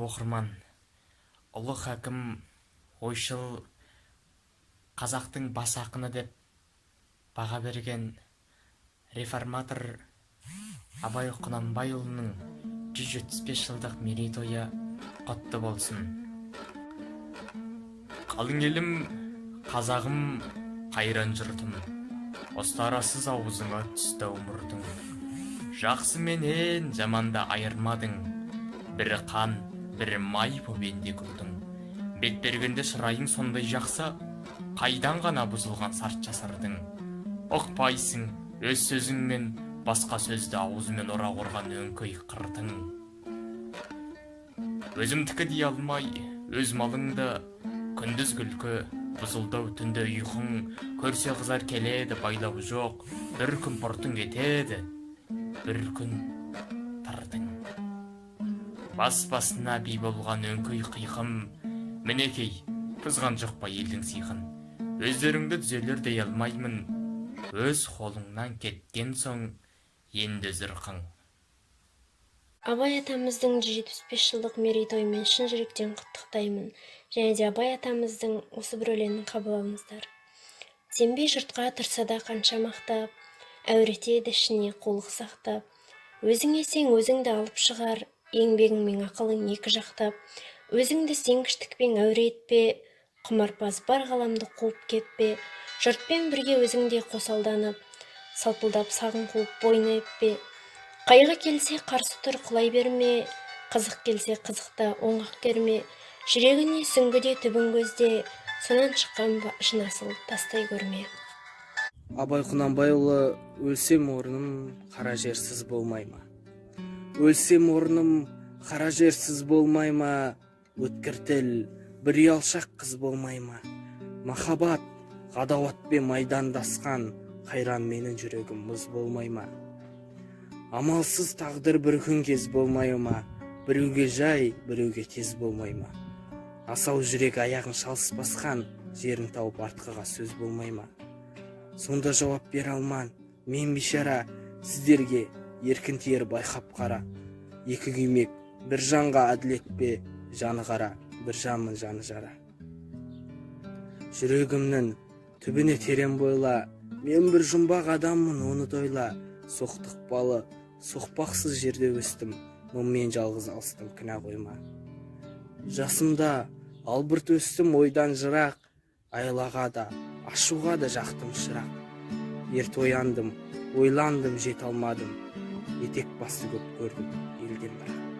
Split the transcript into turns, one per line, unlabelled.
оқырман, ұлы хакім, ойшыл, қазақтың бас ақыны деп баға берген реформатор Абай Құнанбайұлының 175 жылдық мерейтойы құтты болсын. Қалың елім, қазағым, қайран жұртым, ұстарасыз аузыңа түсті умырдың. Жақсы менен жаманда айырмадың, бірі қан, бірі май боп енде күлдің. Бет бергенде шырайың сондай жақсы, қайдан ғана бұзылған сарт жасырдың. Ұқпайсың өз сөзіңмен басқа сөзді аузымен ұра қорған өңкей қырдың. Өзімдікі дей алмай, өз малыңды, күндіз күлкі, бұзылдау түнде ұйқың, көрсе қызар келеді, байлау жоқ, бір күн пұртың кетеді, бір күн тырдың. Бас-басына би болған өңкей қиқым, мінекей, бұзған жоқ па елдің сиқын. Өздеріңді түзелер дей алмаймын, өз қолыңнан кеткен соң, енді зырқың.
Абай атамыздың 175 жылдық мерейтойымен шын жүректен құттықтаймын. Және де Абай атамыздың осы бір өлеңін қабылдаңыздар. Сенбей жұртқа тұрса да қанша мақтап, әуретеді ішіне қулық сақтап. Өзің есең өзіңді алып шығар, еңбегіңмен ақылың екі жақтап. Өзіңді сенгіштікпен әуре етпе, құмарпаз бар ғаламды қуып кетпе. Жұртпен бірге өзіңде қосалданып, салпылдап сағын қуып бойына еппе. Қайғы келсе қарсы тұр құлай берме, қызық келсе қызықта оңақ керме. Жүрегіне сүңгіде түбін көзде, сонан шыққан шын асыл тастай көрме.
Абай Құнанбайұлы, өлсем орным қара жерсіз болмай ма? Өлсем орным қара жерсіз болмай ма? Өткір тіл бір ұялшақ қыз болмай ма? Махаббат ғадауатпен майдандасқан, қайран менің жүрегім мұз болмай ма? Амалсыз тағдыр бір күн кез болмай ма? Біреуге жай, біреуге тез болмай ма? Асау жүрек аяғын шалыс басқан, жерін тауып артқыға сөз болмай ма? Сонда жауап бер алман, мен бишара, сіздерге еркін тиер байқап қара. Екі күймек, бір жанға әділет пе, жаны қара, бір жанмын жаны жара. Жүрегімнің түбіне терен бойла, мен бір жұмбақ адаммын, оны тойла. Соқтықпалы, соқпақсыз жерде өстім, мұңмен жалғыз алыстым, кінә қойма. Жасымда албырт өстім ойдан жырақ, айлаға да, ашуға да жақтым шырақ. Ерте ояндым, ойландым, жете алмадым, етек басты көп көрдім, елден бірақ.